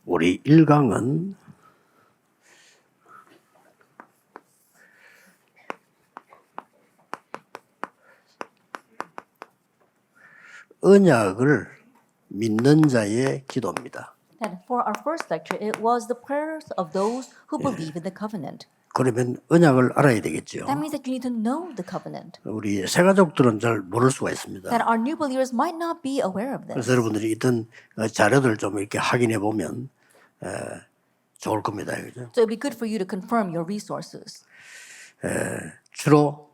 우리 1강은 언약을 믿는 자의 기도입니다. And for our first lecture, it was the prayers of those who believe in the covenant. 그러면 언약을 알아야 되겠죠. That means that you need to know the covenant. 우리 새가족들은 잘 모를 수가 있습니다. That our new believers might not be aware of this. 그래서 여러분들이 있던 자료들 좀 이렇게 확인해 보면 좋을 겁니다. 그죠? So it'd be good for you to confirm your resources. 주로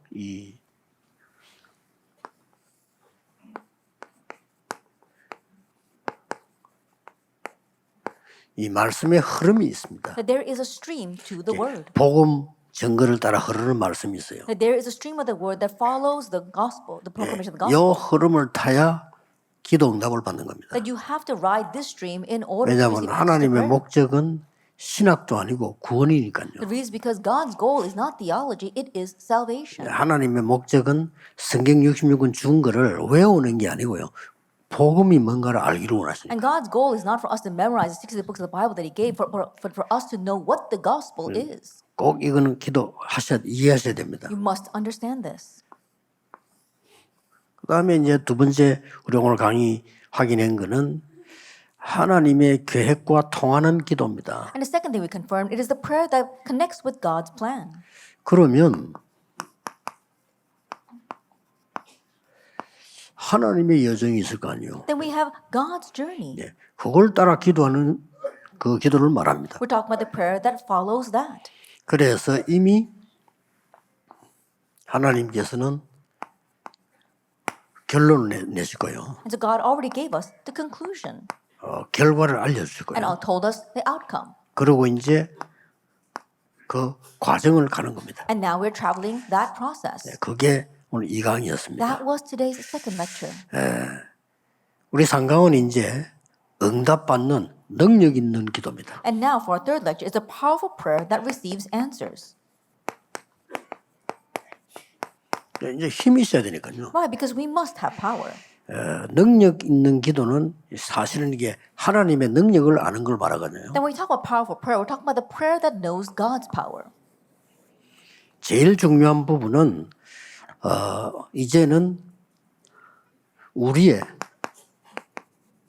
이 말씀의 흐름이 있습니다. That there is a stream to the word. 복음 증거를 따라 흐르는 말씀이 있어요. That there is a stream of the word that follows the gospel, the proclamation of the 이 gospel. 흐름을 타야 기도 응답을 받는 겁니다. That you have to ride this stream in order to 왜냐하면 receive answers to 하나님의 prayer. 목적은 신학도 아니고 구원이니까요. The reason is because God's goal is not theology, it is salvation. 하나님의 목적은 성경 66권 준 거를 외우는 게 아니고요. 복음이 뭔가를 알기로 원하십니다. And God's goal is not for us to memorize the 60 books of the Bible that He gave, but for us to know what the gospel is. 꼭 이거는 이해하셔야 됩니다. You must understand this. 그다음에 이제 두 번째 우리 오늘 강의 확인한 거는 하나님의 계획과 통하는 기도입니다. And the second thing we confirmed, it is the prayer that connects with God's plan. 그러면 하나님의 여정이 있을 거 아니에요. Then we have God's journey. 예, 그걸 따라 기도하는 그 기도를 말합니다. We're talking about the prayer that follows that. 그래서 이미 하나님께서는 결론을 내실 거예요. And so God already gave us the conclusion 결과를 알려주실 and 거예요. told us the outcome. 그리고 이제 그 과정을 가는 겁니다. And now we're traveling that process. 그게 오늘 2강이었습니다. That was today's second lecture. 우리 3강은 이제 응답받는 능력 있는 기도입니다. And now for our third lecture is a powerful prayer that receives answers. 이제 힘이 있어야 되니까요. Why? Because we must have power. 능력 있는 기도는 사실은 이게 하나님의 능력을 아는 걸 말하거든요. Then when we talk about powerful prayer, we're talking about the prayer that knows God's power. 제일 중요한 부분은 이제는 우리의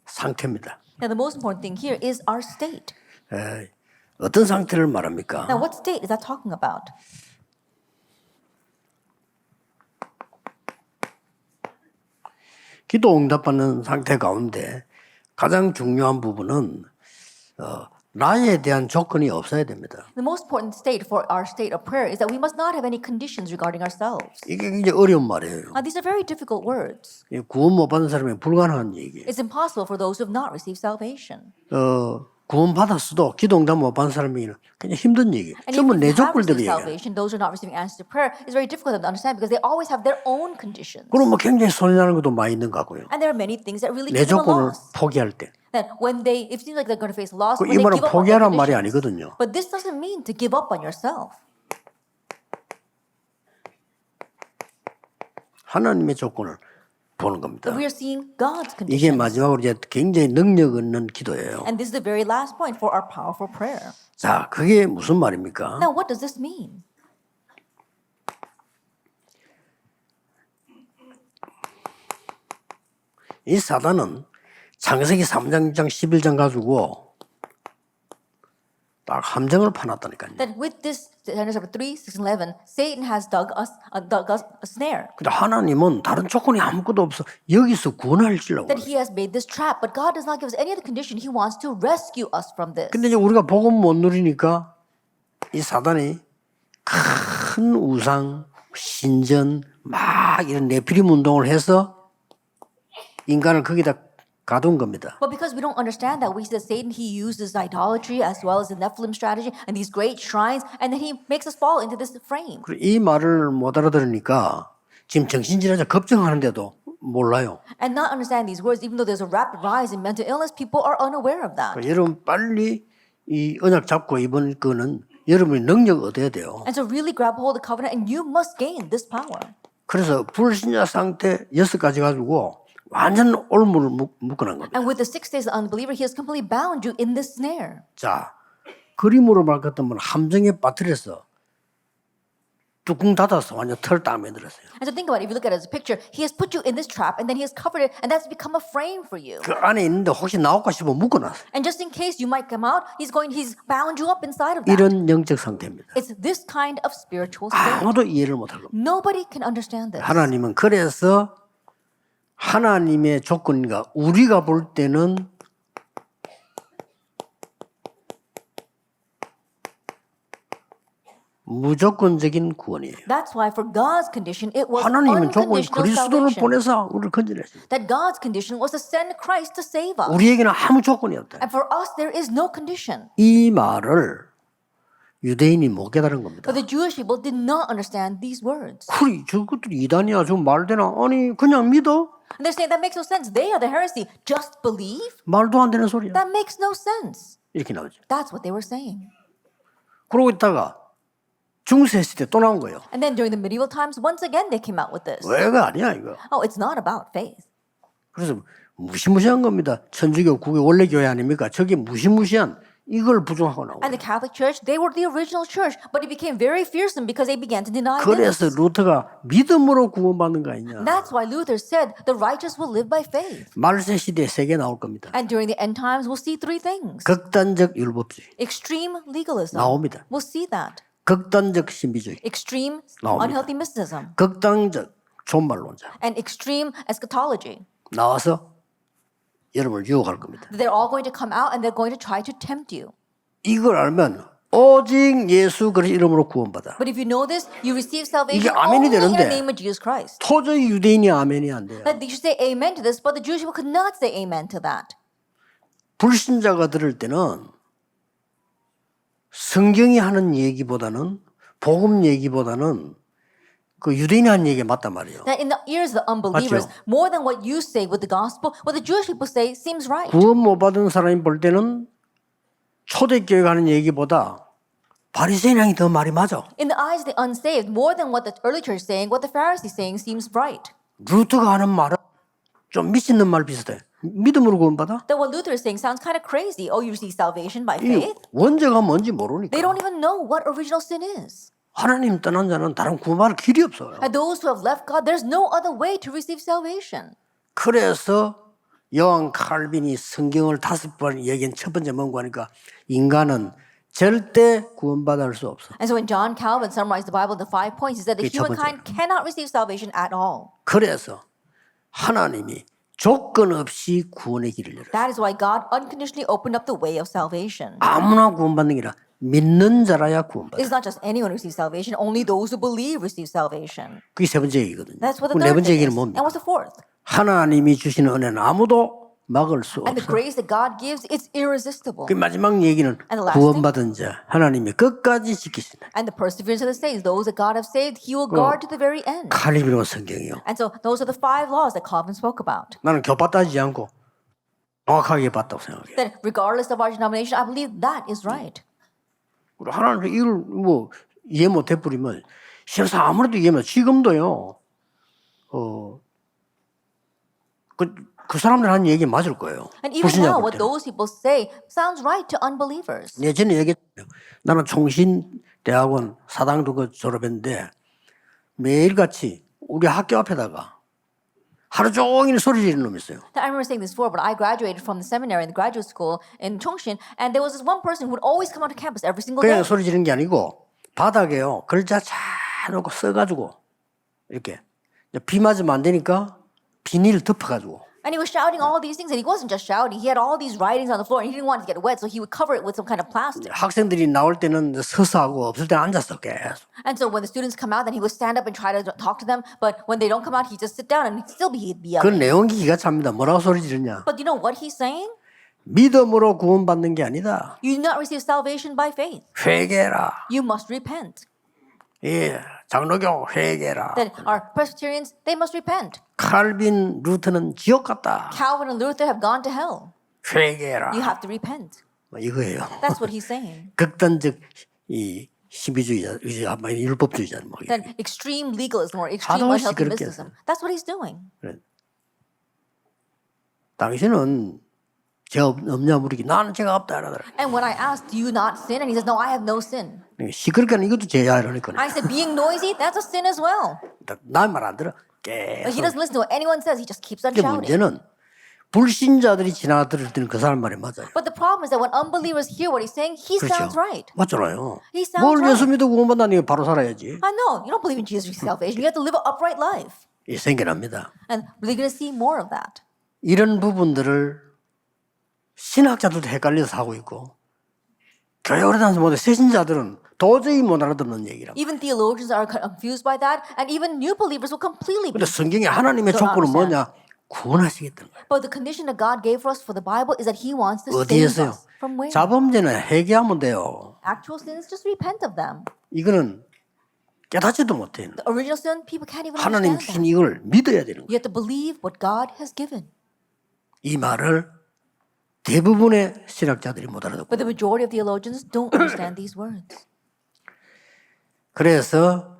상태입니다. Now the most important thing here is our state. 어떤 상태를 말합니까? Now what state is that talking about? 기도 응답받는 상태 가운데 가장 중요한 부분은 나에 대한 조건이 없어야 됩니다. The most important state for our state of prayer is that we must not have any conditions regarding ourselves. 이게 굉장히 어려운 말이에요. Now these are very difficult words. 구원 못 받은 사람이 불가능한 얘기예요. It's impossible for those who have not received salvation. 구원 받았어도 기도 응답 못 받은 사람이 그냥 힘든 얘기예요. And 전부 even 내 if you have 조건들이 received 얘기해요. salvation, those who are not receiving answers to prayer, it's very difficult for them to understand because they always have their own conditions. 그럼 뭐 굉장히 손이 나는 것도 많이 있는 것 같고요. And there are many things that really 내 give them a 조건을 loss. 포기할 때. That when they, it seems like they're going to face loss, 이 when they 말은 give up on 포기하란 their 말이 conditions. 아니거든요. But this doesn't mean to give up on yourself. 하나님의 조건을 보는 겁니다. But we are seeing God's 이게 conditions. 마지막으로 이제 굉장히 능력 있는 기도예요. And this is the very last point for our powerful prayer. 자, 그게 무슨 말입니까? Now, what does this mean? 이 사단은 창세기 3장, 6장, 11장 가지고 딱 함정을 파놨다니까요. That with this, Genesis chapter 3, 6, and 11, Satan has dug us a snare. 근데 하나님은 다른 조건이 아무것도 없어. 여기서 구원하시려고. That he has made this trap, but God does not give us any other condition. He wants to rescue us from this. 근데 이제 우리가 복음 못 누리니까 이 사단이 큰 우상, 신전, 막 이런 네피림 운동을 해서 인간을 거기다 가둔 겁니다. But because we don't understand that, we see that Satan, he uses idolatry as well as the Nephilim strategy and these great shrines, and then he makes us fall into this frame. 그리고 이 말을 못 알아들으니까 지금 정신질환자 걱정하는데도 몰라요. And not understand these words, even though there's a rapid rise in mental illness, people are unaware of that. 여러분 빨리 이 언약 잡고 이번 거는 여러분이 능력 얻어야 돼요. And so really grab hold of the covenant, and you must gain this power. 그래서 불신자 상태 6가지 가지고 완전 올무를 묶어놓은 겁니다. And with the 6 days of unbeliever, he has completely bound you in this snare. 자, 그림으로 말했다면 함정에 빠뜨려서 뚜껑 닫아서 완전 털 딱 만들었어요. And so think about it. If you look at it as a picture, he has put you in this trap and then he has covered it and that's become a frame for you. 그 안에 있는데 혹시 나올까 싶어 묶어놨어요. And just in case you might come out, he's bound you up inside of that. 이런 영적 상태입니다. It's this kind of spiritual state. 아무도 이해를 못할 겁니다. Nobody can understand this. 하나님은 그래서 하나님의 조건과 우리가 볼 때는 무조건적인 구원이에요. That's why for God's condition, it was 하나님은 조건 unconditional 그리스도를 salvation. 보내서 우리를 건져냈어요. That God's condition was to send Christ to save us. 우리에게는 아무 조건이 없다. And for us, there is no condition. 이 말을 유대인이 못 깨달은 겁니다. But the Jewish people did not understand these words. 그래, 저것들이 이단이야. 저 말되나? 아니 그냥 믿어? And they're saying that makes no sense. They are the heresy. Just believe? 말도 안 되는 소리야. That makes no sense. 이렇게 나오죠. That's what they were saying. 그러고 있다가 중세 시대 또 나온 거예요. And then during the medieval times, once again, they came out with this. 왜가 아니야 이거. Oh, it's not about faith. 그래서 무시무시한 겁니다. 천주교 국의 원래 교회 아닙니까? 저게 무시무시한 이걸 부정하고 나오고. And the Catholic Church, they were the original church, but it became very fearsome because they began to deny 그래서 this. 루터가 믿음으로 구원받는 거 아니냐. That's why Luther said the righteous will live by faith. 말세 시대에 세 개 나올 겁니다. And during the end times, we'll see three things. 극단적 율법주의 Extreme legalism. 나옵니다. We'll see that. 극단적 신비주의, Extreme 나옵니다. unhealthy mysticism. 극단적 존말론자 And extreme eschatology. 나와서 여러분을 유혹할 겁니다. They're all going to come out and they're going to try to tempt you. 이걸 알면 오직 예수 그리스도 이름으로 구원받아. But if you know this, you receive 이게 salvation 아멘이 only in the 되는데 name of Jesus Christ. 도저히 유대인이 아멘이 안 돼요. That they should say amen to this, but the Jewish people could not say amen to that. 불신자가 들을 때는 성경이 하는 얘기보다는 복음 얘기보다는 그 유대인이 하는 얘기가 맞단 말이에요. That in the ears of the unbelievers, 맞죠? more than what you say with the gospel, what the Jewish people say seems right. 구원 못 받은 사람이 볼 때는 초대교회 가는 얘기보다 바리새인이 더 말이 맞아. In the eyes of the unsaved, more than what the early church is saying, what the Pharisees saying seems right. 루터가 하는 말은 좀 미친놈 말 비슷해. 믿음으로 구원받아? That what Luther is saying sounds kind of crazy. Oh, you receive salvation by 이 faith? 원죄가 뭔지 모르니까. They don't even know what original sin is. 하나님 떠난 자는 다른 구원받을 길이 없어요. And those who have left God, there's no other way to receive salvation. 그래서 요한 칼빈이 성경을 5번 얘기한 첫 번째 뭔가 하니까 인간은 절대 구원받을 수 없어. And so when John Calvin summarized the Bible in the 5 points, he said that 그게 첫 humankind cannot receive salvation at all. 그래서 하나님이 조건 없이 구원의 길을 열어요. That is why God unconditionally opened up the way of salvation. 아무나 구원받는 게 아니라 믿는 자라야 구원받아. It's not just anyone who receives salvation, only those who believe receive salvation. 그게 세 번째 얘기거든요. That's what the 네 third 번째 thing 얘기는 is. 뭡니까? And what's the fourth? 하나님이 주시는 은혜는 아무도 막을 수 And the 없어. grace that God gives, it's irresistible. 그 마지막 얘기는 And the last 구원받은 자 하나님이 끝까지 지키신다. And the perseverance of the saints, those that God have saved, He will guard to the very end. 칼빈의 성경이요. And so those are the 5 laws that Calvin spoke about. 나는 교파 따지지 않고 정확하게 봤다고 생각해요. That regardless of our denomination, I believe that is right. 하나님 이걸 뭐 이해 못 해버리면 실상 아무래도 이해 못. 지금도요. 그 사람들 하는 얘기 맞을 거예요. And even 불신자 now, 볼 what 때는. those people say sounds right to unbelievers. 예전에 얘기했잖아요. 나는 총신대학원 사당도 그 졸업했는데 매일같이 우리 학교 앞에다가 하루 종일 소리 지르는 놈이 있어요. I remember saying this before, but I graduated from the seminary and the graduate school in Chongshin, and there was this one person who would always come onto campus every single day. 그냥 소리 지르는 게 아니고 바닥에요. 글자 잘 놓고 써가지고 이렇게 비 맞으면 안 되니까 비닐 덮어가지고 And he was shouting all these things, and he wasn't just shouting. He had all these writings on the floor, and he didn't want it to get wet, so he would cover it with some kind of plastic. 학생들이 나올 때는 서서 하고 없을 때 앉았어 계속. And so when the students come out, then he would stand up and try to talk to them. But when they don't come out, he'd just sit down and he'd be 그 yelling. 내용이 기가 찹니다. 뭐라고 소리 지르냐? But you know what he's saying? 믿음으로 구원받는 게 아니다. You do not receive salvation by faith. 회개라. You must repent. 예, 장로교 회개라. That our Presbyterians, they must repent. 칼빈, 루터는 지옥 갔다. Calvin and Luther have gone to hell. 회개라. You have to repent. 뭐 이거예요. That's what he's saying. 극단적 이 신비주의자, 율법주의자 뭐. That extreme legalism or extreme 사도시 unhealthy 그렇게 mysticism. That's what he's doing. 그래. 당신은 죄 없냐 물으기 나는 죄가 없다 이러더라. And when I asked, do you not sin? And he says, no, I have no sin. 시끄럽게 하는 이것도 죄야 이러니까. I said, being noisy, that's a sin as well. 나 말 안 들어. But he 계속. doesn't listen to what anyone says. He just keeps on 근데 shouting. 문제는 불신자들이 지나들을 때는 그 사람 말이 맞아요. But the problem is that when unbelievers hear what he's saying, he sounds right. 맞잖아요. He sounds 뭘 right. 예수 믿고 구원받다니 바로 살아야지. I know, you don't believe in Jesus for salvation. You have to live an upright life. 이 생겨납니다. And we're going to see more of that. 이런 부분들을 신학자들도 헷갈려서 하고 있고 교회 오래 다니면서 못해 세신자들은 도저히 못 알아듣는 얘기라고. Even theologians are confused by that, and even new believers will completely be. 근데 성경에 하나님의 don't 조건은 understand. 뭐냐? 구원하시겠다는 거예요. But the condition that God gave for us for the Bible is that He wants to save 어디에서요? us. From where? 자범죄는 회개하면 돼요. Actual sins, just repent of them. 이거는 깨닫지도 못해요. The original sin, people can't even 하나님 understand 주신 that. 이걸 믿어야 되는 거예요. You have to believe what God has given. 이 말을 대부분의 신학자들이 못 알아듣고. But the majority of theologians don't understand these words. 그래서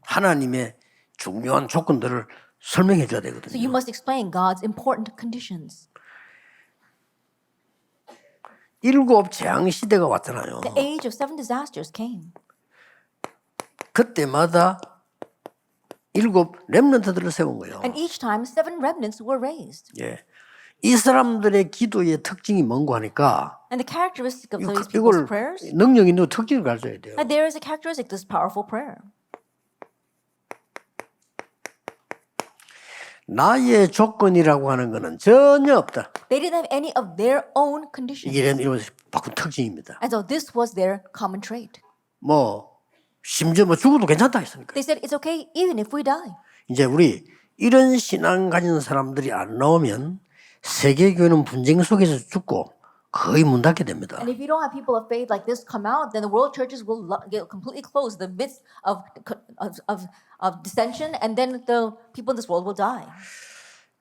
하나님의 중요한 조건들을 설명해 줘야 So you 되거든요. must explain God's important conditions. 일곱 재앙 시대가 왔잖아요. The age of 7 disasters came. 그때마다 일곱 렘넌트들을 세운 거예요. And each time 7 remnants were raised. 예. 이 사람들의 기도의 특징이 뭔고 하니까 And the characteristic of these people's 이걸 prayers, 능력 있는 특징을 가져야 돼요. that there is a characteristic to this powerful prayer. 나의 조건이라고 하는 것은 전혀 없다. They didn't have any of their own conditions. 이게 이런 바꾼 특징입니다. And so this was their common trait. 뭐 심지어 뭐 죽어도 괜찮다 했으니까. They said, it's okay even if we die. 이제 우리 이런 신앙 가진 사람들이 안 나오면 세계교회는 분쟁 속에서 죽고 거의 문 닫게 됩니다. And if you don't have people of faith like this come out, then the world churches will get completely closed in the midst of dissension, and then the people in this world will die.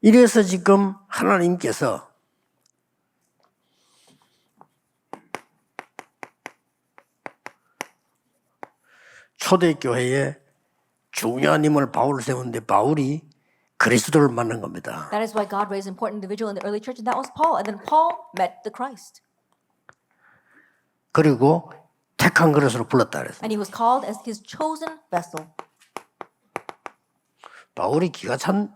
이래서 지금 하나님께서 초대교회에 중요한 인물 바울을 세웠는데 바울이 그리스도를 만난 겁니다. That is why God raised an important individual in the early church, and that was Paul. And then Paul met the Christ. 그리고 택한 그릇으로 불렀다 그랬어요. And he was called as his chosen vessel. 바울이 기가 찬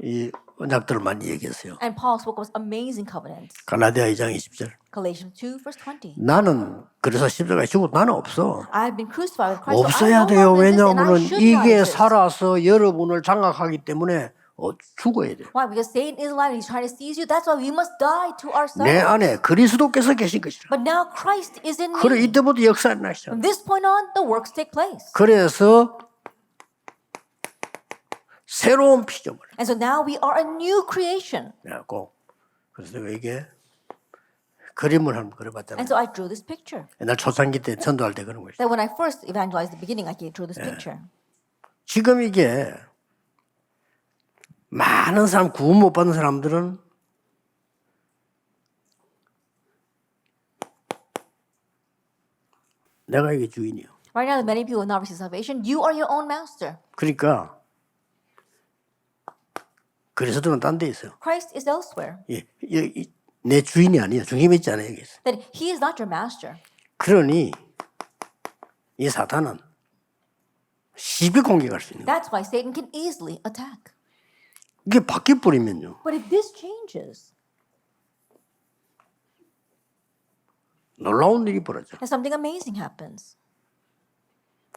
이 언약들을 많이 얘기했어요. And Paul spoke of amazing covenants. 갈라디아 2장 20절. Galatians 2, verse 20. 나는 그래서 십자가에 죽어도 나는 없어. I have been crucified with Christ. so I 없어야 no 돼요. longer exist, and I 왜냐하면 should not 이게 exist. 살아서 여러분을 장악하기 때문에 죽어야 돼요. Why? Because Satan is alive and he's trying to seize you. That's why we must die to ourselves. 내 안에 그리스도께서 계신 것이라. But now Christ is in 그래 me. 이때부터 역사가 나시죠. From this point on, the works take place. 그래서 새로운 피조물. And so now we are a new creation. 그래갖고 그래서 내가 이게 그림을 한번 그려봤잖아요. And so I drew this picture. 옛날 초창기 때 전도할 때 그런 거죠. That when I first evangelized at the beginning, I drew this picture. 지금 이게 많은 사람 구원 못 받는 사람들은 내가 이게 주인이요. Right now, many people have not received salvation. You are your own master. 그러니까 그리스도는 딴 데 있어요. Christ is elsewhere. 내 주인이 아니야. 중심에 있지 않아요. 여기 있어. That he is not your master. 그러니 이 사탄은 쉽게 공격할 수 있는 거예요. That's why Satan can easily attack. 이게 바뀌어 버리면요. But if this changes, 놀라운 일이 벌어져. then something amazing happens.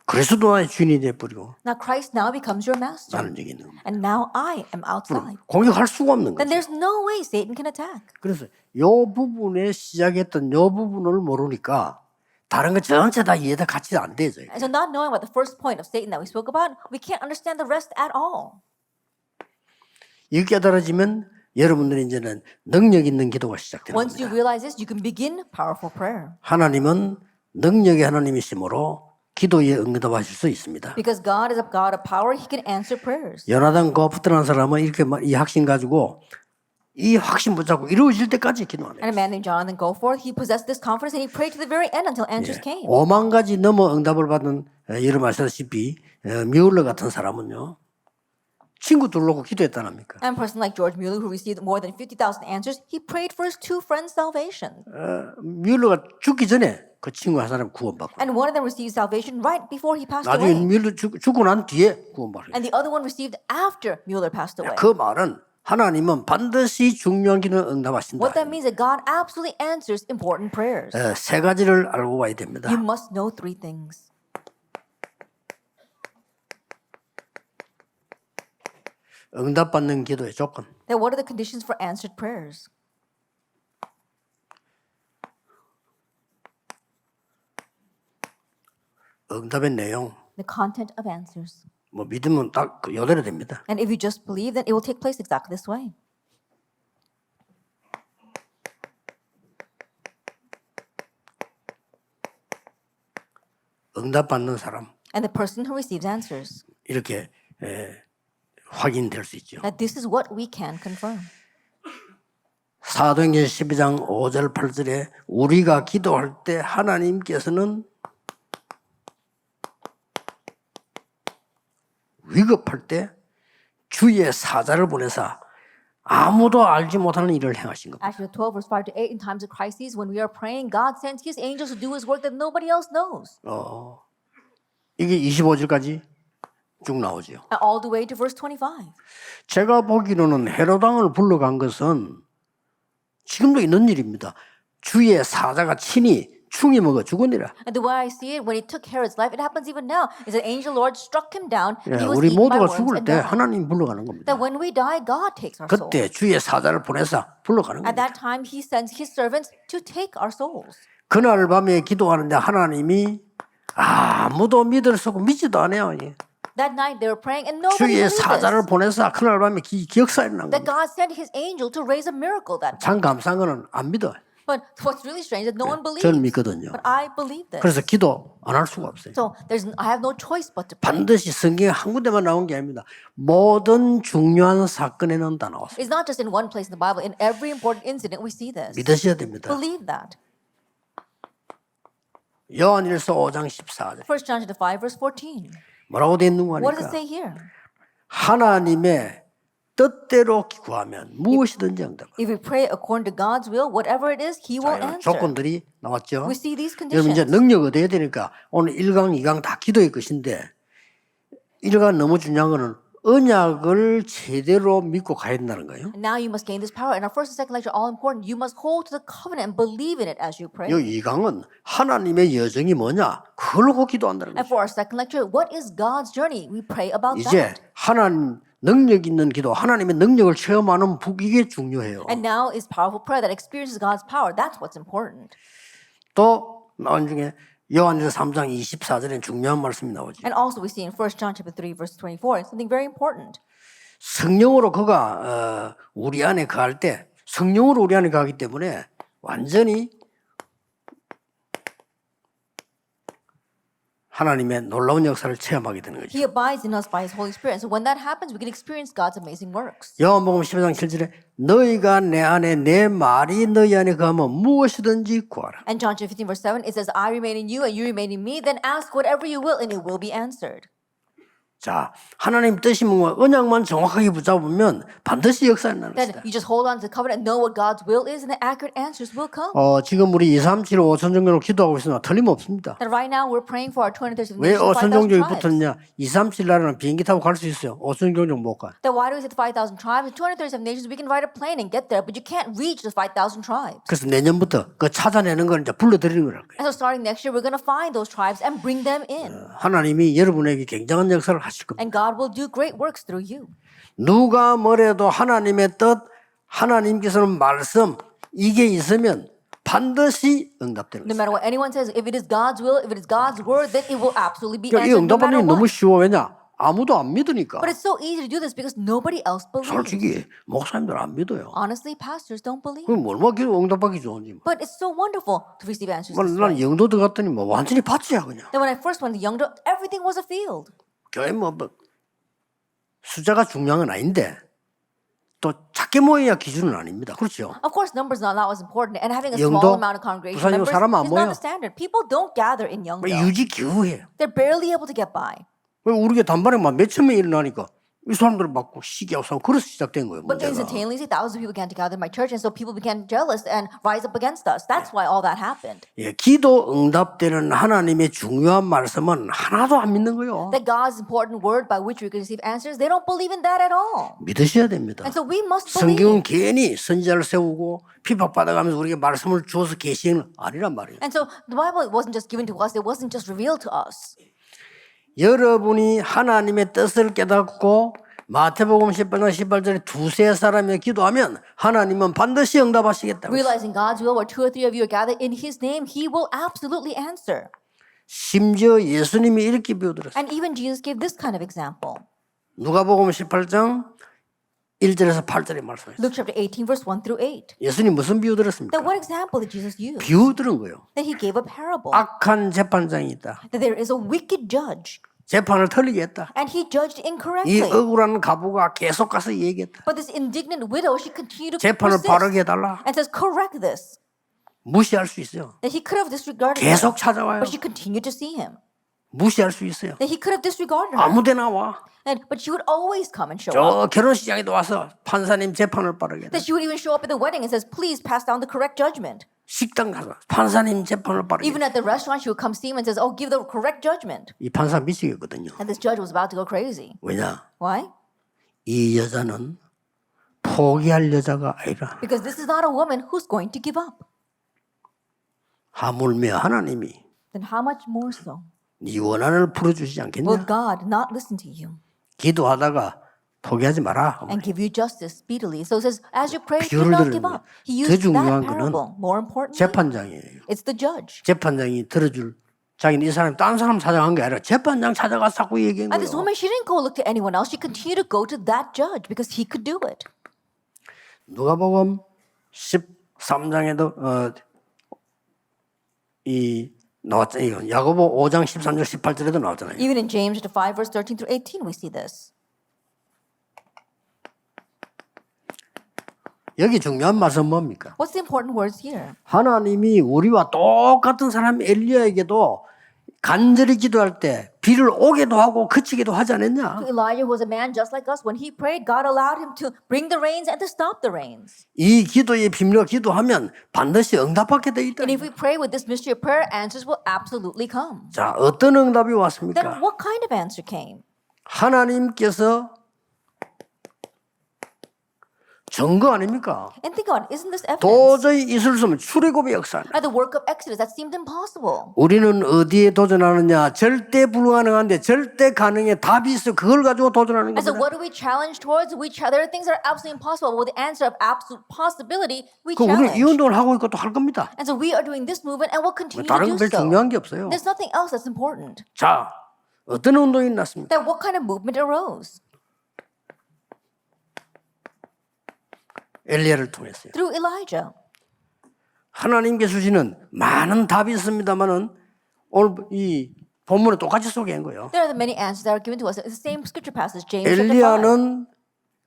그리스도 나의 주인이 돼 버리고 Now Christ now becomes your master. 나는 여기 있는 거예요. And now I am outside. 공격할 수가 없는 Then 거죠. there's no way Satan can attack. 그래서 요 부분에 시작했던 요 부분을 모르니까 다른 거 전체 다 이해가 같이 안 되죠. And so not knowing about the first point of Satan that we spoke about, we can't understand the rest at all. 이게 깨달아지면 여러분들이 이제는 능력 있는 기도가 시작되는 Once you 겁니다. realize this, you can begin powerful prayer. 하나님은 능력의 하나님이시므로 기도에 응답하실 수 있습니다. Because God is a God of power, He can answer prayers. 요나단 거푸트라는 사람은 이렇게 이 확신 가지고 이 확신 붙잡고 이루어질 때까지 기도하네요. And a man named Jonathan Goforth, he possessed this confidence and he prayed to the very end until answers came. 5만 가지 넘어 응답을 받은 여러분 아시다시피 뮬러 같은 사람은요. 친구들 놓고 기도했다랍니까? And a person like George Mueller, who received more than 50,000 answers, he prayed for his two friends' salvation. 뮬러가 죽기 전에 그 친구 한 사람 구원받고 And one of them received salvation right before he passed 나중에 away. 뮬러 죽고 난 뒤에 구원받고 And the other one received after Mueller passed away. 그 말은 하나님은 반드시 중요한 기도를 응답하신다. What that means is that God absolutely answers important prayers. 세 가지를 알고 와야 됩니다. You must know three things. 응답받는 기도의 조건. Then what are the conditions for answered prayers? 응답의 내용. The content of answers. 뭐 믿으면 딱 요대로 됩니다. And if you just believe, then it will take place exactly this way. 응답받는 사람 And the person who receives answers. 이렇게 확인될 수 있죠. That this is what we can confirm. 사도행전 12장 5절 8절에 우리가 기도할 때 하나님께서는 위급할 때 주의 사자를 보내사 아무도 알지 못하는 일을 행하신 겁니다. Actually, 12 verse 5 to 8, in times of crises, when we are praying, God sends his angels to do his work that nobody else knows. 이게 25절까지 쭉 나오죠. And all the way to verse 25. 제가 보기로는 헤롯 왕을 불러간 것은 지금도 있는 일입니다. 주의 사자가 친히 충이 먹어 죽으니라. And the way I see it, when he took Herod's life, it happens even now, is that angel Lord struck him down, and he was 우리 eaten by 모두가 worms 죽을 and 때 died. 하나님 불러가는 겁니다. That when we die, God takes our soul. 그때 주의 사자를 보내서 불러가는 At 겁니다. that time, he sends his servants to take our souls. 그날 밤에 기도하는데 하나님이 아무도 믿을 수 없고 믿지도 않아요. That night, they were praying, and nobody 주의 believed 사자를 this. 보내서 그날 밤에 기억사에 난 That 겁니다. God sent his angel to raise a miracle that night. 참 감사한 거는 안 믿어요. But what's really strange is that no one believes. 저는 믿거든요. But I believe this. 그래서 기도 안 할 수가 없어요. So I have no choice but to pray. 반드시 성경에 한 군데만 나온 게 아닙니다. 모든 중요한 사건에는 다 나왔어요. It's not just in one place in the Bible. In every important incident, we see this. 믿으셔야 됩니다. Believe that. 요한일서 5장 14절 1 John chapter 5, verse 14. 뭐라고 돼 있는 거 What does 아니까 it say here? 하나님의 뜻대로 구하면 무엇이든지 응답. If we pray according to God's will, whatever it is, He will 자, answer. 조건들이 나왔죠. We see these 여러분 이제 conditions. 능력 얻어야 되니까 오늘 1강, 2강 다 기도의 것인데 1강 너무 중요한 거는 언약을 제대로 믿고 가야 된다는 거예요. And now you must gain this power. And our first and second lecture are all important. You must hold to the covenant and believe in it as you pray. 이 2강은 하나님의 여정이 뭐냐 그걸 놓고 기도한다는 And 거죠. for our second lecture, what is God's journey? We pray about 이제 that. 하나님 능력 있는 기도, 하나님의 능력을 체험하는 이게 중요해요. And now is powerful prayer that experiences God's power. That's what's important. 또 나온 중에 요한일서 3장 24절에 중요한 말씀이 나오죠. And also we see in 1 John chapter 3, verse 24, something very important. 성령으로 그가 우리 안에 거할 때 성령으로 우리 안에 거하기 때문에 완전히 하나님의 놀라운 역사를 체험하게 되는 거죠. He abides in us by His Holy Spirit. And so when that happens, we can experience God's amazing works. 요한복음 15장 7절에 너희가 내 안에 내 말이 너희 안에 거하면 무엇이든지 구하라. And John chapter 15, verse 7, it says, I remain in you and you remain in me, then ask whatever you will and it will be answered. 자, 하나님 뜻이 뭔가 언약만 정확하게 붙잡으면 반드시 역사에 나는 Then 것이다. you just hold on to the covenant, know what God's will is, and the accurate answers will come. 지금 우리 2, 3, 7, 5천 종교로 기도하고 있으나 틀림없습니다. And right now we're praying for our 237 왜 nations, 5천 5,000 종족이 tribes. 붙었냐? 2, 3, 7 나라는 비행기 타고 갈 수 있어요. 5천 종족 못 가. Then why do we say the 5,000 tribes? The 237 nations, we can ride a plane and get there, but you can't reach the 5,000 tribes. 그래서 내년부터 그 찾아내는 걸 이제 불러들이는 거라고요. And so starting next year, we're going to find those tribes and bring them in. 하나님이 여러분에게 굉장한 역사를 하실 겁니다. And God will do great works through you. 누가 뭐래도 하나님의 뜻, 하나님께서는 말씀 이게 있으면 반드시 응답되는 No 거예요. matter what anyone says, if it is God's will, if it is God's word, then it will absolutely be 그러니까 이 answered no matter 응답받는 게 너무 what. 쉬워. 왜냐? 아무도 안 믿으니까. But it's so easy to do this because nobody else believes. 솔직히 목사님들 안 믿어요. Honestly, pastors don't believe. 그럼 얼마나 응답받기 좋은지. But it's so wonderful to receive answers this way. 나는 영도 들어갔더니 뭐 완전히 밭이야 그냥. Then when I first went to Youngdo, everything was a field. 교회 뭐 숫자가 중요한 건 아닌데 또 작게 모여야 기준은 아닙니다. 그렇죠? Of course, numbers are not as important, and having a 영도, small amount of congregation 부산이고 members 사람 안 is 모여. not the standard. People don't gather in Yeongdo. 유지 겨우해요. They're barely able to get by. 우리가 단번에 막 몇천 명이 일어나니까 이 사람들 막 시기하고 싸우고 그래서 시작된 거예요. But 문제가. instantaneously, thousands of people began to gather in my church, and so people became jealous and rise up against us. That's why all that happened. 예, 기도 응답되는 하나님의 중요한 말씀은 하나도 안 믿는 거예요. That God's important word by which we can receive answers, they don't believe in that at all. 믿으셔야 됩니다. And so we must 성경은 believe. 괜히 선지자를 세우고 핍박받아가면서 우리에게 말씀을 주어서 계시는 아니란 말이에요. And so the Bible wasn't just given to us, it wasn't just revealed to us. 여러분이 하나님의 뜻을 깨닫고 마태복음 10장 18절에 두세 사람이 기도하면 하나님은 반드시 응답하시겠다고. Realizing God's will, where two or three of you are gathered in His name, He will absolutely answer. 심지어 예수님이 이렇게 비유들었어요. And even Jesus gave this kind of example. 누가복음 18장 1절에서 8절에 말씀했어요. Luke chapter 18, verse 1 through 8. 예수님 무슨 비유 들었습니까? Then what example did Jesus use? 비유 들은 거예요. That He gave a parable. 악한 재판장이 있다. That there is a wicked judge. 재판을 틀리게 했다. And he judged 이 incorrectly. 억울한 가부가 계속 가서 얘기했다. But this indignant widow, she continued to 재판을 persist 바르게 해달라. and says, correct this. 무시할 수 있어요. That he could have disregarded 계속 him, 찾아와요. but she continued to see him. 무시할 수 있어요. That he could have disregarded her. 아무데나 와. But she would always come and show up. 저 결혼식장에도 와서 판사님 재판을 빠르게 That 해달라. she would even show up at the wedding and says, please pass down the correct judgment. 식당 가서 판사님 재판을 빠르게 Even 해달라. at the restaurant, she would come see him and says, oh, give the correct judgment. 이 판사 미치겠거든요. And this judge was about to go crazy. 왜냐? Why? 이 여자는 포기할 여자가 아니라 Because this is not a woman who's going to give up. 하물며 하나님이 Then how much more so? 네 원한을 풀어주시지 Will 않겠냐? God not listen to you 기도하다가 포기하지 마라. and give you justice speedily? So it says, as you pray, do 비유를 not 들은 give up. He 더 used 중요한 that 거는 parable. More importantly, 재판장이에요. it's the judge. 재판장이 들어줄 자기는 이 사람이 딴 사람 찾아간 게 아니라 재판장 찾아가 자꾸 얘기한 And this 거예요. woman, she didn't go look to anyone else. She continued to go to that judge because he could do it. 누가복음 13장에도 이 나왔잖아요. 야고보 5장 13절 18절에도 나왔잖아요. Even in James chapter 5, verse 13 through 18, we see this. 여기 중요한 말씀은 뭡니까? What's the important words here? 하나님이 우리와 똑같은 사람 엘리야에게도 간절히 기도할 때 비를 오게도 하고 그치기도 하지 않았냐? Elijah was a man just like us. When he prayed, God allowed him to bring the rains and to stop the rains. 이 기도의 비밀로 기도하면 반드시 응답받게 돼 있다. And if we pray with this mystery of prayer, answers will absolutely come. 자, 어떤 응답이 Then 왔습니까? what kind of answer came? 하나님께서 증거 아닙니까? And think about it, isn't this evidence? 도저히 있을 수 없는 출애굽의 역사. At the work of Exodus, that seemed impossible. 우리는 어디에 도전하느냐? 절대 불가능한데 절대 가능에 답이 있어. 그걸 가지고 도전하는 And so 겁니다. what do we challenge towards? There are things that are absolutely impossible. Well, the answer of absolute possibility, we 그 우리는 이 challenge. 운동을 하고 있고 또 할 겁니다. And so we are doing this movement and we'll continue to 다른 do 별 so. 중요한 게 없어요. There's nothing else that's important. 자, 어떤 운동이 났습니까? Then what kind of movement arose? 엘리야를 통했어요. Through Elijah. 하나님께서 주시는 많은 답이 있습니다만은 오늘 이 본문에 똑같이 소개한 거예요. There are the many answers that are given to us. It's the same scripture passage, James chapter 5. 엘리야는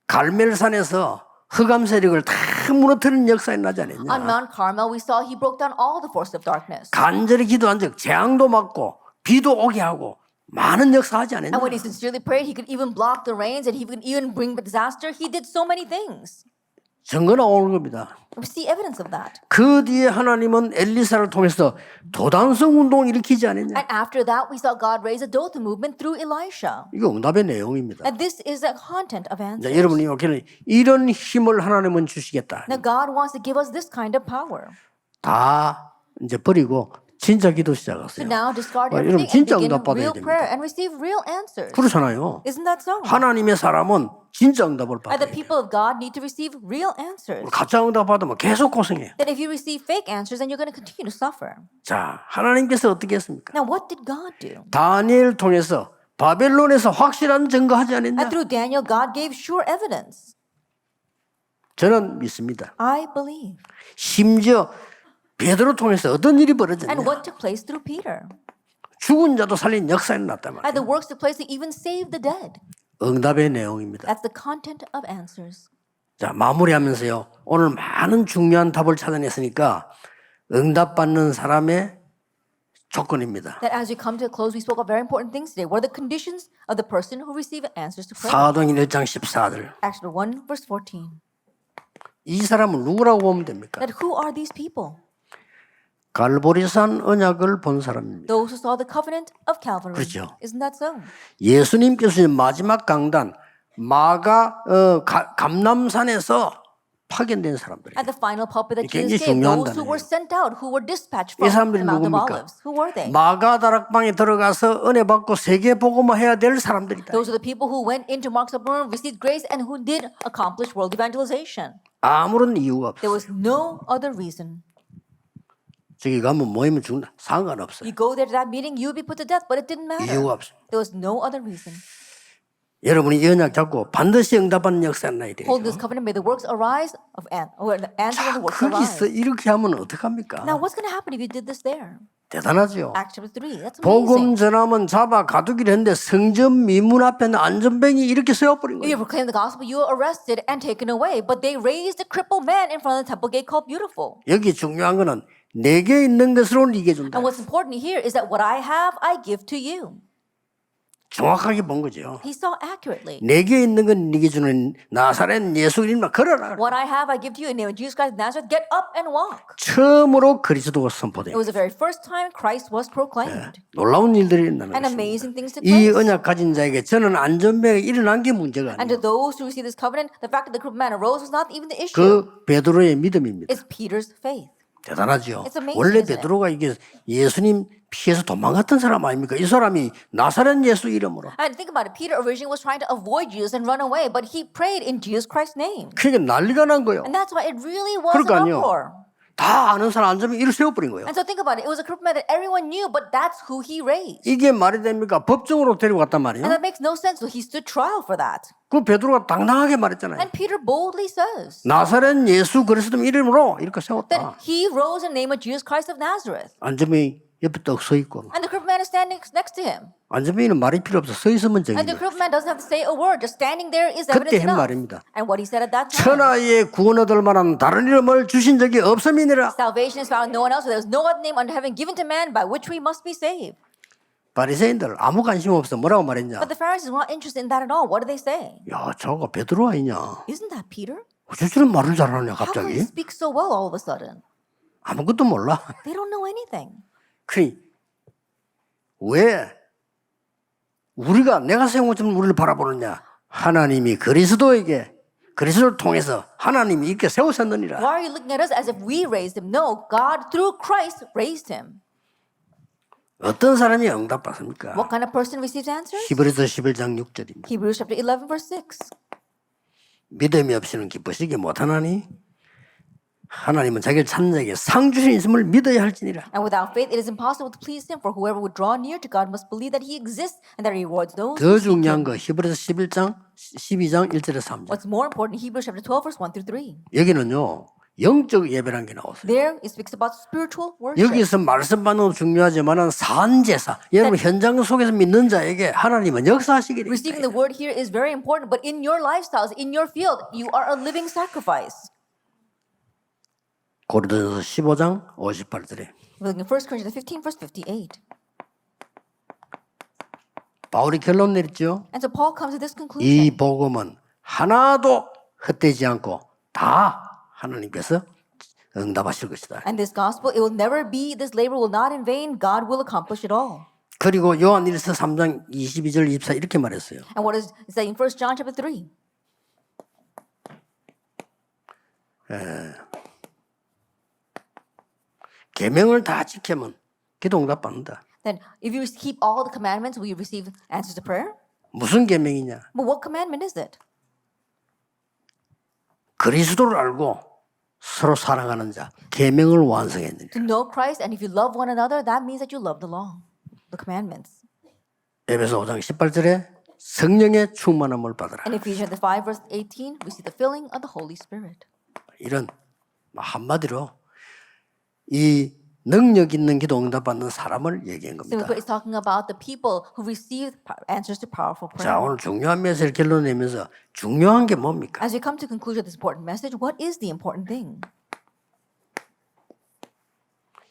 갈멜산에서 흑암 세력을 다 무너뜨리는 역사에 나지 On 않았냐? Mount Carmel, we saw he broke down all the forces of darkness. 간절히 기도한 적 재앙도 막고 비도 오게 하고 많은 역사하지 않았냐? And when he sincerely prayed, he could even block the rains and he could even bring disaster. He did so many things. 증거나 오는 겁니다. We see evidence of that. 그 뒤에 하나님은 엘리사를 통해서 도단성 운동을 일으키지 않았냐? And after that, we saw God raise a Dothan movement through Elisha. 이게 응답의 내용입니다. And this is the content of 자, answers. 여러분이 여기는 이런 힘을 하나님은 주시겠다. Now, God wants to give us this kind of power. 다 이제 버리고 진짜 기도 To 시작하세요. now discard 여러분 everything and 진짜 begin 응답 받아야 real 됩니다. prayer and receive real answers. 그렇잖아요. Isn't that so? 하나님의 사람은 진짜 응답을 And 받아야 the 돼요. people of God need to receive real answers. 가짜 응답 받으면 계속 고생해요. That if you receive fake answers, then you're going to continue to suffer. 자, 하나님께서 어떻게 했습니까? Now, what did God do? 다니엘 통해서 바벨론에서 확실한 증거하지 않았냐? And through Daniel, God gave sure evidence. 저는 믿습니다. I believe. 심지어 베드로 통해서 어떤 일이 벌어졌냐? And what took place through Peter? 죽은 자도 살린 역사에 났단 And the 말이에요. works took place to even save the dead. 응답의 내용입니다. That's the content of answers. 자, 마무리하면서요. 오늘 많은 중요한 답을 찾아냈으니까 응답받는 사람의 조건입니다. That as we come to a close, we spoke of very important things today. What are the conditions of the person who receives answers to prayer? 사도행전 1장 14절. Acts 1 verse 14. 이 사람은 누구라고 보면 됩니까? That who are these people? 갈보리산 언약을 본 사람입니다. Those who saw the covenant of Calvary. 그렇죠. Isn't that so? 예수님께서 마지막 강단 감남산에서 파견된 사람들이에요. At the final pulpit that 굉장히 Jesus gave, 중요한 those who were 단어예요. sent out, who were dispatched 이 from 사람들이 the Mount of 누굽니까? Olives. Who were they? 마가다락방에 들어가서 은혜 받고 세계 복음화 해야 될 사람들이다. Those are the people who went into Mark's upper room, received grace, and who did accomplish world evangelization. 아무런 이유가 There 없어. was no other reason. 저기 가면 모이면 죽는다. 상관없어요. You go there to that meeting, you would be put to death, but it didn't matter. 이유가 없어요. There was no other reason. 여러분이 이 언약 잡고 반드시 응답하는 역사가 나야 돼요. Hold this covenant, may the works arise of or the answer of the works 거기서 arise. 이렇게 하면 어떡합니까? Now, what's going to happen if you did this there? 대단하죠. Acts chapter 3. That's 복음 amazing. 전하면 잡아 가두기를 했는데 성전 미문 앞에는 안전뱅이 이렇게 세워버린 If you 거예요. proclaim the gospel, you are arrested and taken away. But they raised a crippled man in front of the temple gate called Beautiful. 여기 중요한 거는 내게 있는 것으로 네게 준다. And what's important here is that what I have, I give to you. 정확하게 본 거죠. He saw accurately. 내게 있는 건 네게 주는 나사렛 예수 이름으로 걸어라. What I have, I give to you. In the name of Jesus Christ of Nazareth, get up and walk. 처음으로 그리스도가 It 선포돼요. was the very first time Christ was proclaimed. 놀라운 일들이 일어나는 And 것입니다. amazing things took 이 place. 언약 가진 자에게 저는 안전뱅이가 일어난 게 문제가 And to 아니에요. those who received this covenant, the fact that the crippled man arose was not even the issue. 그 베드로의 믿음입니다. It's Peter's faith. 대단하죠. It's amazing, 원래 isn't it? 베드로가 이게 예수님 피해서 도망갔던 사람 아닙니까? 이 사람이 나사렛 예수 이름으로. And think about it. Peter originally was trying to avoid Jesus and run away, but he prayed in Jesus Christ's name. 그러니까 난리가 난 거예요. And that's why it really was an 그러니까요. uproar. 다 아는 사람 안전뱅이 이를 세워버린 거예요. And so think about it. It was a crippled man that everyone knew, but that's who he raised. 이게 말이 됩니까? 법정으로 데리고 갔단 And 말이에요. that makes no sense. So he stood trial for that. 그 베드로가 당당하게 말했잖아요. And Peter boldly says 나사렛 예수 그리스도 이름으로 이렇게 세웠다. that he rose in the name of Jesus Christ of Nazareth. 안전뱅이 옆에 떡 서 있고. And the crippled man is standing next to him. 안전뱅이는 말이 필요 없어. 서 있으면 And the 정이에요. crippled man doesn't have to say a word. Just standing there is 그때 evidence 한 enough. 말입니다. And what he said at that time. 천하에 구원 얻을 만한 다른 이름을 주신 적이 없음이니라. Salvation is found in no one else. There is no other name under heaven given to man by which we must be saved. 바리새인들 아무 관심 없어. 뭐라고 말했냐? But the Pharisees were not interested in that at all. What did they say? 야, 저거 베드로 아니냐? Isn't that Peter? 어째 저런 말을 잘하냐 How can he 갑자기? speak so well all of a sudden? 아무것도 몰라. They don't know anything. 그니 왜 우리가 내가 세운 것처럼 우리를 바라보느냐? 하나님이 그리스도를 통해서 하나님이 이렇게 세우셨느니라. Why are you looking at us as if we raised him? No, God through Christ raised him. 어떤 사람이 응답받습니까? What kind of person receives answers? 히브리서 11장 6절입니다. Hebrews chapter 11 verse 6. 믿음이 없이는 기쁘시게 못하나니 하나님은 자기를 찾는 자에게 상 주신 있음을 믿어야 할지니라. And without faith it is impossible to please him, for whoever would draw near to God must believe that he exists and that he rewards those 더 who seek 중요한 him. 거 히브리서 12장 1절에서 3절. What's more important, Hebrews chapter 12 verse 1 through 3. 여기는요. 영적 예배라는 게 나왔어요. There it speaks about spiritual worship. 여기서 말씀 받는 것도 중요하지만 산제사 여러분 현장 속에서 믿는 자에게 하나님은 역사하시기를 Receiving the word here is very important, but in your lifestyles, in your field, you are a living sacrifice. 고린도전서 15장 58절에 We're looking at 1 Corinthians 15 verse 58. 바울이 결론 내렸죠. And so Paul comes to this conclusion. 이 복음은 하나도 헛되지 않고 다 하나님께서 응답하실 것이다. And this gospel, it will never be, this labor will not in vain. God will accomplish it all. 그리고 요한 1서 3장 22절 24 이렇게 말했어요. And what is it say in 1 John chapter 3? 계명을 다 지키면 기도 응답 받는다. Then if you keep all the commandments, will you receive answers to prayer? 무슨 계명이냐? But what commandment is it? 그리스도를 알고 서로 사랑하는 자 계명을 완성했느니라. To know Christ, and if you love one another, that means that you love the law, the commandments. 에베소 5장 18절에 성령의 충만함을 받으라. And Ephesians 5 verse 18, we see the filling of the Holy Spirit. 이런 한마디로 이 능력 있는 기도 응답받는 사람을 얘기한 Simply 겁니다. put, it's talking about the people who receive answers to powerful 자, prayer. 오늘 중요한 메시지를 결론내면서 중요한 게 뭡니까? As we come to the conclusion of this important message, what is the important thing?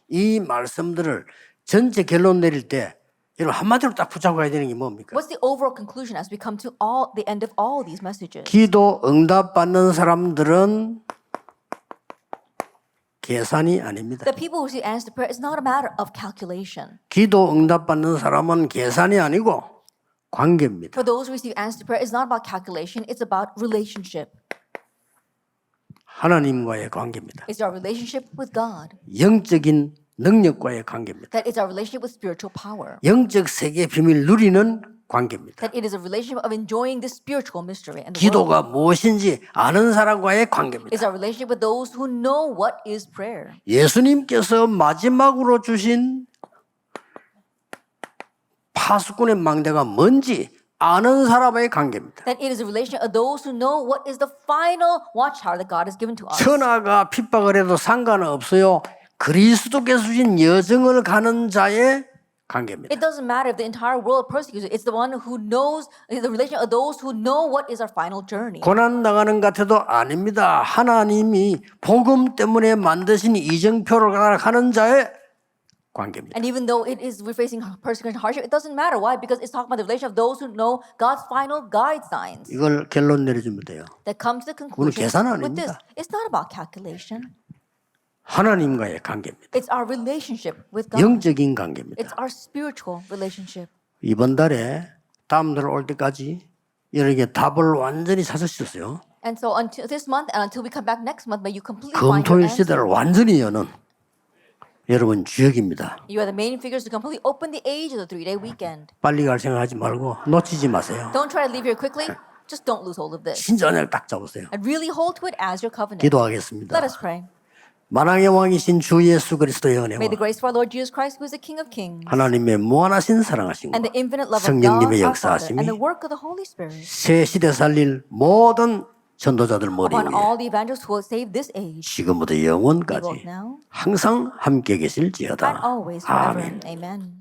이 말씀들을 전체 결론 내릴 때 여러분 한마디로 딱 붙잡고 가야 되는 게 뭡니까? What's the overall conclusion as we come to the end of all these messages? 기도 응답받는 사람들은 계산이 아닙니다. The people who receive answers to prayer is not a matter of calculation. 기도 응답받는 사람은 계산이 아니고 관계입니다. For those who receive answers to prayer, it's not about calculation, it's about relationship. 하나님과의 관계입니다. It's our relationship with God. 영적인 능력과의 관계입니다. That it's our relationship with spiritual power. 영적 세계 비밀 누리는 관계입니다. That it is a relationship of enjoying this spiritual mystery. And the world 기도가 무엇인지 아는 사람과의 관계입니다. is our relationship with those who know what is prayer. 예수님께서 마지막으로 주신 파수꾼의 망대가 뭔지 아는 사람의 관계입니다. That it is a relationship of those who know what is the final watchtower that God has given to us. 천하가 핍박을 해도 상관은 없어요. 그리스도께서 주신 여정을 가는 자의 관계입니다. It doesn't matter if the entire world persecutes you. It's the one who knows, the relation of those who know what is our final journey. 고난 당하는 것 같아도 아닙니다. 하나님이 복음 때문에 만드신 이정표를 가는 자의 관계입니다. And even though we're facing persecution and hardship, it doesn't matter. Why? Because it's talking about the relation of those who know God's final guide signs. 이걸 결론 내려주면 돼요. That comes to the 오늘 conclusion 계산 with this. 아닙니다. It's not about calculation. 하나님과의 관계입니다. It's our relationship with God. 영적인 관계입니다. It's our spiritual relationship. 이번 달에 다음 달 올 때까지 여러분에게 답을 완전히 찾으셨어요. And so until this month and until we come back next month, may you completely find your 금토일 answer. 시대를 완전히 여는 여러분 주역입니다. You are the main figures to completely open the age of the 3-day weekend. 빨리 갈 생각하지 말고 놓치지 마세요. Don't try to leave here quickly. Just don't lose hold of this. 진짜 언약을 딱 잡으세요. And really hold to it as your covenant. 기도하겠습니다. Let us pray. 만왕의 왕이신 주 예수 그리스도의 은혜와 May the grace of our Lord Jesus Christ, who is the King of Kings, 하나님의 무한하신 사랑하심과 and the infinite love of God, 성령님의 our Father, 역사하심이 and the work of the Holy Spirit 새 시대 살릴 모든 전도자들 머리 upon 위에 all the evangelists who will save this age, 지금부터 both 영원까지 now 항상 함께 and 계실지어다. always forever. 아멘. Amen.